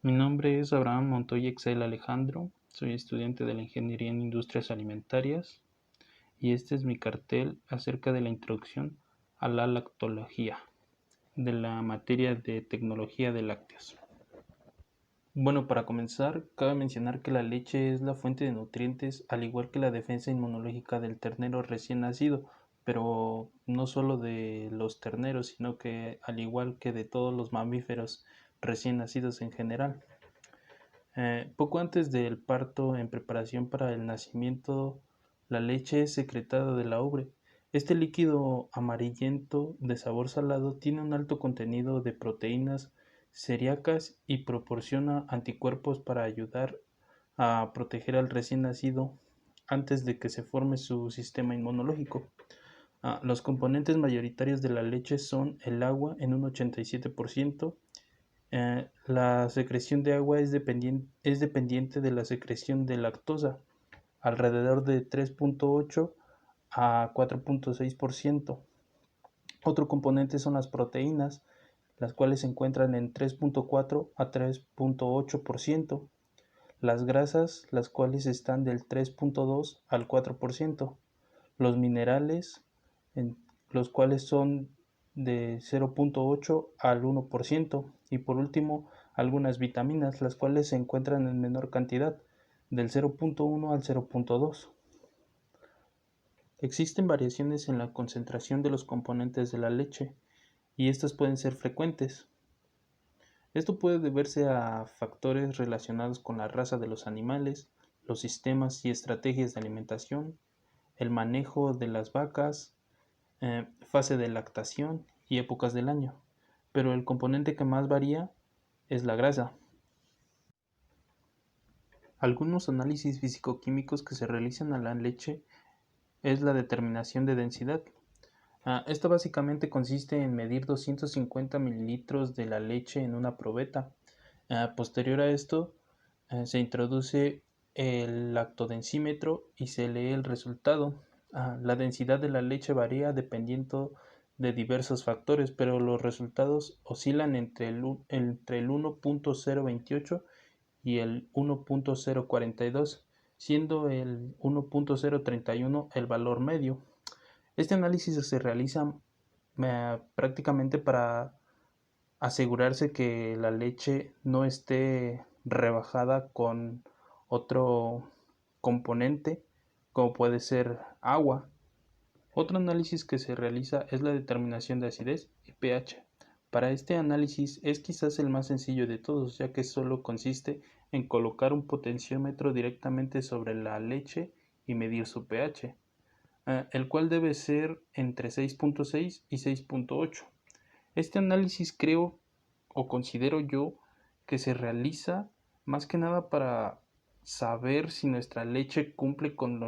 Mi nombre es Abraham Montoya Excel Alejandro, soy estudiante de la Ingeniería en Industrias Alimentarias y este es mi cartel acerca de la introducción a la lactología de la materia de tecnología de lácteos. Bueno, para comenzar, cabe mencionar que la leche es la fuente de nutrientes, al igual que la defensa inmunológica del ternero recién nacido, pero no solo de los terneros, sino que al igual que de todos los mamíferos recién nacidos en general. Poco antes del parto, en preparación para el nacimiento, la leche es secretada de la ubre. Este líquido amarillento de sabor salado tiene un alto contenido de proteínas celíacas y proporciona anticuerpos para ayudar a proteger al recién nacido antes de que se forme su sistema inmunológico. Los componentes mayoritarios de la leche son el agua en un 87%. La secreción de agua es dependiente de la secreción de lactosa, alrededor de 3.8 a 4.6%. Otro componente son las proteínas, las cuales se encuentran en 3.4 a 3.8%. Las grasas, las cuales están del 3.2 al 4%. Los minerales, los cuales son de 0.8 al 1%. Y por último, algunas vitaminas, las cuales se encuentran en menor cantidad, del 0.1 al 0.2. Existen variaciones en la concentración de los componentes de la leche y estas pueden ser frecuentes. Esto puede deberse a factores relacionados con la raza de los animales, los sistemas y estrategias de alimentación, el manejo de las vacas, fase de lactación y épocas del año, pero el componente que más varía es la grasa. Algunos análisis físico-químicos que se realizan a la leche es la determinación de densidad. Esta básicamente consiste en medir 250 mililitros de la leche en una probeta. Posterior a esto, se introduce el lactodensímetro y se lee el resultado. La densidad de la leche varía dependiendo de diversos factores, pero los resultados oscilan entre el 1.028 y el 1.042, siendo el 1.031 el valor medio. Este análisis se realiza prácticamente para asegurarse que la leche no esté rebajada con otro componente, como puede ser agua. Otro análisis que se realiza es la determinación de acidez y pH. Para este análisis es quizás el más sencillo de todos, ya que solo consiste en colocar un potenciómetro directamente sobre la leche y medir su pH, el cual debe ser entre 6.6 y 6.8. Este análisis creo o considero yo que se realiza más que nada para saber si nuestra leche cumple con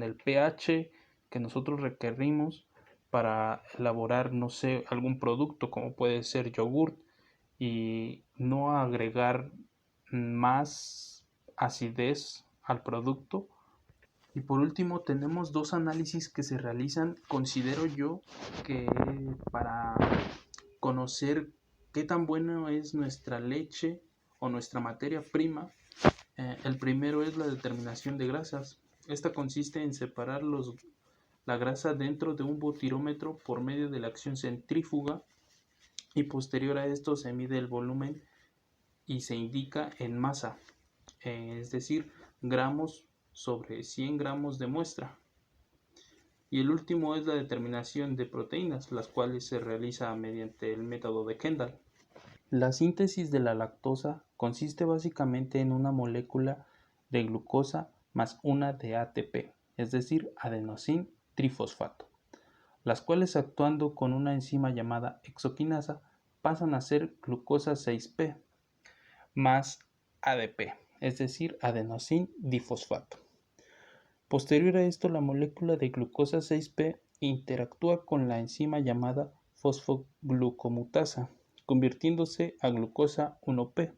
el pH que nosotros requerimos para elaborar, no sé, algún producto como puede ser yogurt y no agregar más acidez al producto. Y por último tenemos dos análisis que se realizan, considero yo, que para conocer qué tan bueno es nuestra leche o nuestra materia prima. El primero es la determinación de grasas. Esta consiste en separar la grasa dentro de un butirómetro por medio de la acción centrífuga y posterior a esto se mide el volumen y se indica en masa, es decir, gramos sobre 100 gramos de muestra. Y el último es la determinación de proteínas, las cuales se realiza mediante el método de Kendall. La síntesis de la lactosa consiste básicamente en una molécula de glucosa más una de ATP, es decir, adenosín trifosfato, las cuales actuando con una enzima llamada exoquinasa pasan a ser glucosa 6P más ADP, es decir, adenosín difosfato. Posterior a esto, la molécula de glucosa 6P interactúa con la enzima llamada fosfoglucomutasa, convirtiéndose a glucosa 1P.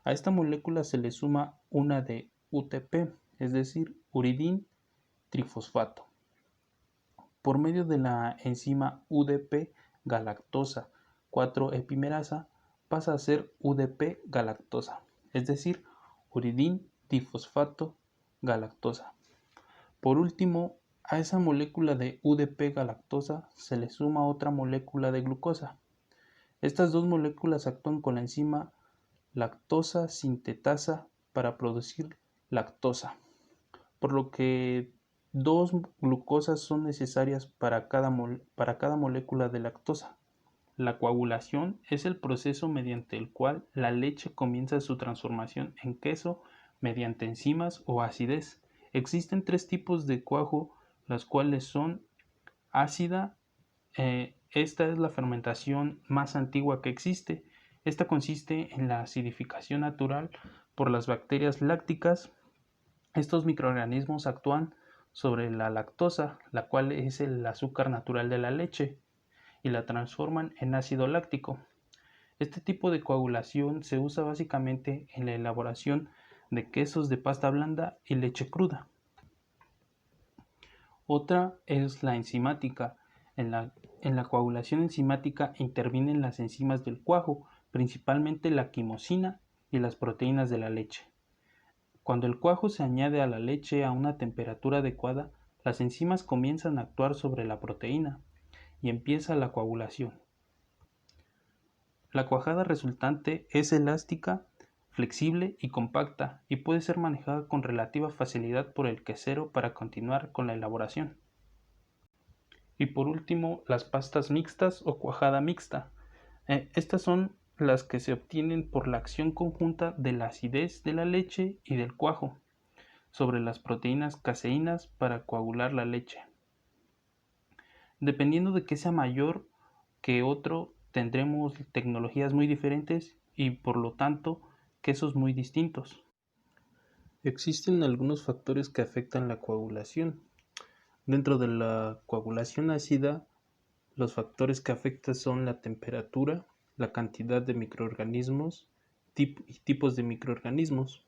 A esta molécula se le suma una de UTP, es decir, uridín trifosfato. Por medio de la enzima UDP galactosa 4-epimerasa pasa a ser UDP galactosa, es decir, uridín difosfato galactosa. Por último, a esa molécula de UDP galactosa se le suma otra molécula de glucosa. Estas dos moléculas actúan con la enzima lactosa sintetasa para producir lactosa, por lo que dos glucosas son necesarias para cada molécula de lactosa. La coagulación es el proceso mediante el cual la leche comienza su transformación en queso mediante enzimas o acidez. Existen tres tipos de cuajo, las cuales son ácida. Esta es la fermentación más antigua que existe. Esta consiste en la acidificación natural por las bacterias lácticas. Estos microorganismos actúan sobre la lactosa, la cual es el azúcar natural de la leche, y la transforman en ácido láctico. Este tipo de coagulación se usa básicamente en la elaboración de quesos de pasta blanda y leche cruda. Otra es la enzimática. En la coagulación enzimática intervienen las enzimas del cuajo, principalmente la quimosina y las proteínas de la leche. Cuando el cuajo se añade a la leche a una temperatura adecuada, las enzimas comienzan a actuar sobre la proteína y empieza la coagulación. La cuajada resultante es elástica, flexible y compacta, y puede ser manejada con relativa facilidad por el quesero para continuar con la elaboración. Y por último, las pastas mixtas o cuajada mixta. Estas son las que se obtienen por la acción conjunta de la acidez de la leche y del cuajo sobre las proteínas caseínas para coagular la leche. Dependiendo de que sea mayor que otro, tendremos tecnologías muy diferentes y por lo tanto quesos muy distintos. Existen algunos factores que afectan la coagulación. Dentro de la coagulación ácida, los factores que afectan son la temperatura, la cantidad de microorganismos y tipos de microorganismos.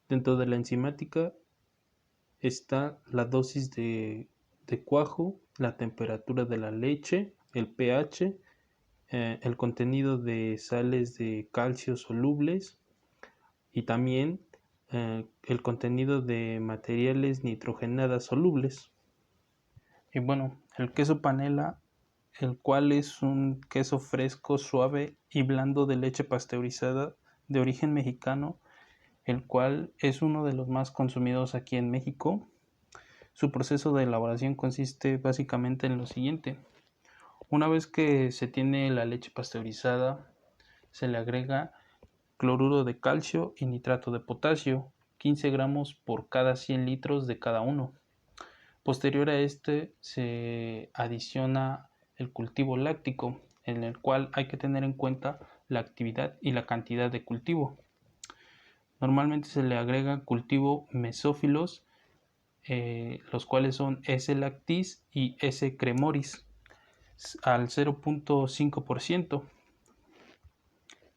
Dentro de la enzimática está la dosis de cuajo, la temperatura de la leche, el pH, el contenido de sales de calcio solubles y también el contenido de materiales nitrogenadas solubles. Y bueno, el queso panela, el cual es un queso fresco, suave y blando de leche pasteurizada de origen mexicano, el cual es uno de los más consumidos aquí en México. Su proceso de elaboración consiste básicamente en lo siguiente. Una vez que se tiene la leche pasteurizada, se le agrega cloruro de calcio y nitrato de potasio, 15 gramos por cada 100 litros de cada uno. Posterior a este se adiciona el cultivo láctico, en el cual hay que tener en cuenta la actividad y la cantidad de cultivo. Normalmente se le agrega cultivo mesófilos, los cuales son S. lactis y S. cremoris, al 0.5%.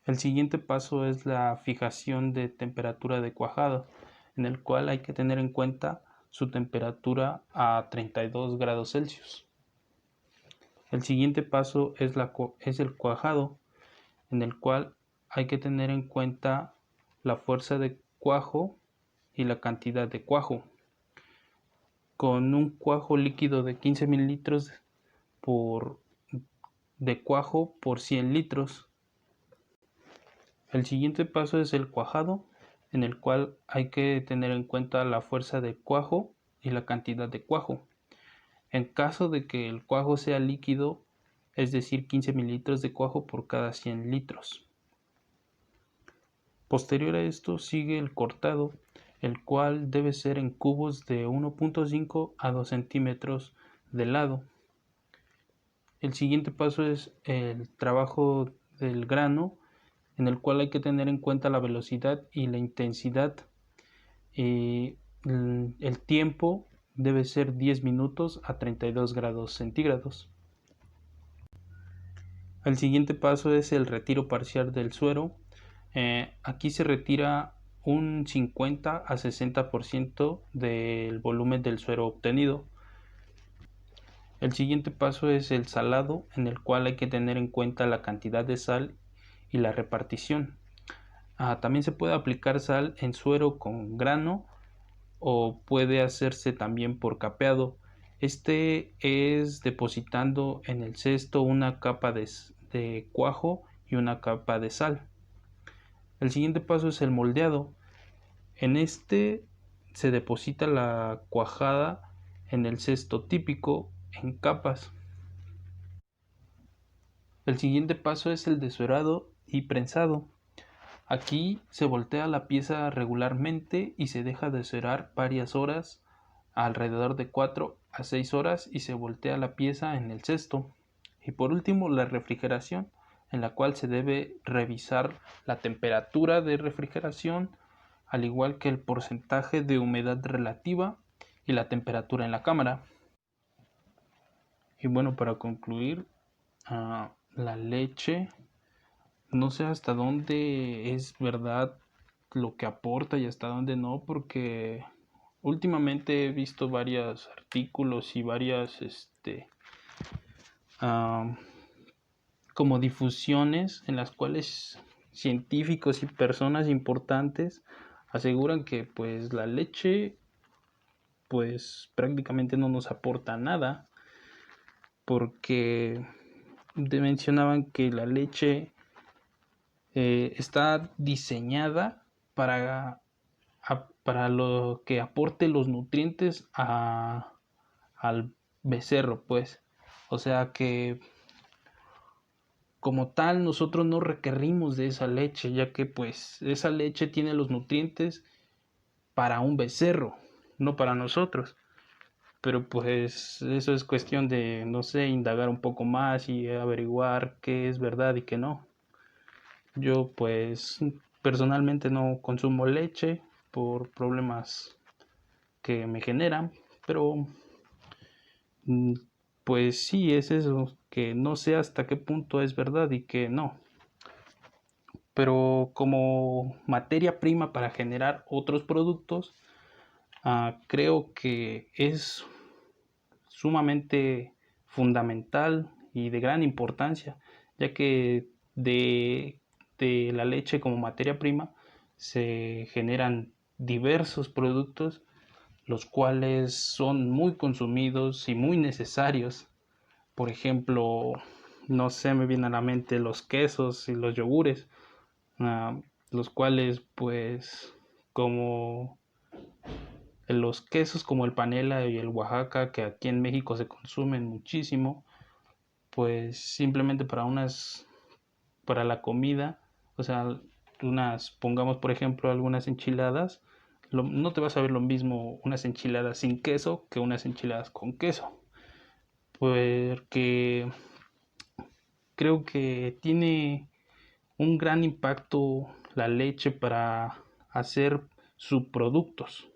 El siguiente paso es la fijación de temperatura de cuajado, en el cual hay que tener en cuenta su temperatura a 32 grados Celsius. El siguiente paso es el cuajado, en el cual hay que tener en cuenta la fuerza de cuajo y la cantidad de cuajo. Con un cuajo líquido de 15 mililitros de cuajo por 100 litros. El siguiente paso es el cuajado, en el cual hay que tener en cuenta la fuerza de cuajo y la cantidad de cuajo. En caso de que el cuajo sea líquido, es decir, 15 mililitros de cuajo por cada 100 litros. Posterior a esto sigue el cortado, el cual debe ser en cubos de 1.5 a 2 centímetros de lado. El siguiente paso es el trabajo del grano, en el cual hay que tener en cuenta la velocidad y la intensidad. El tiempo debe ser 10 minutos a 32 grados centígrados. El siguiente paso es el retiro parcial del suero. Aquí se retira un 50 a 60% del volumen del suero obtenido. El siguiente paso es el salado, en el cual hay que tener en cuenta la cantidad de sal y la repartición. También se puede aplicar sal en suero con grano o puede hacerse también por capeado. Este es depositando en el cesto una capa de cuajo y una capa de sal. El siguiente paso es el moldeado. En este se deposita la cuajada en el cesto típico en capas. El siguiente paso es el desuerado y prensado. Aquí se voltea la pieza regularmente y se deja desuerar varias horas, alrededor de 4 a 6 horas, y se voltea la pieza en el cesto. Y por último, la refrigeración, en la cual se debe revisar la temperatura de refrigeración, al igual que el porcentaje de humedad relativa y la temperatura en la cámara. Y bueno, para concluir, la leche, no sé hasta dónde es verdad lo que aporta y hasta dónde no, porque últimamente he visto varios artículos y varias ah, como difusiones en las cuales científicos y personas importantes aseguran que pues la leche pues prácticamente no nos aporta nada, porque mencionaban que la leche está diseñada para, para lo que aporte los nutrientes al becerro, pues. O sea que como tal nosotros no requerimos de esa leche, ya que pues esa leche tiene los nutrientes para un becerro, no para nosotros. Pero pues eso es cuestión de, no sé, indagar un poco más y averiguar qué es verdad y qué no. Yo pues personalmente no consumo leche por problemas que me generan, pero pues sí es eso, que no sé hasta qué punto es verdad y que no. Pero como materia prima para generar otros productos, creo que es sumamente fundamental y de gran importancia, ya que de la leche como materia prima se generan diversos productos, los cuales son muy consumidos y muy necesarios. Por ejemplo, no sé, me vienen a la mente los quesos y los yogures, los cuales pues como los quesos como el panela y el Oaxaca, que aquí en México se consumen muchísimo, pues simplemente para la comida, o sea, pongamos por ejemplo algunas enchiladas, no te vas a ver lo mismo unas enchiladas sin queso que unas enchiladas con queso, porque creo que tiene un gran impacto la leche para hacer subproductos.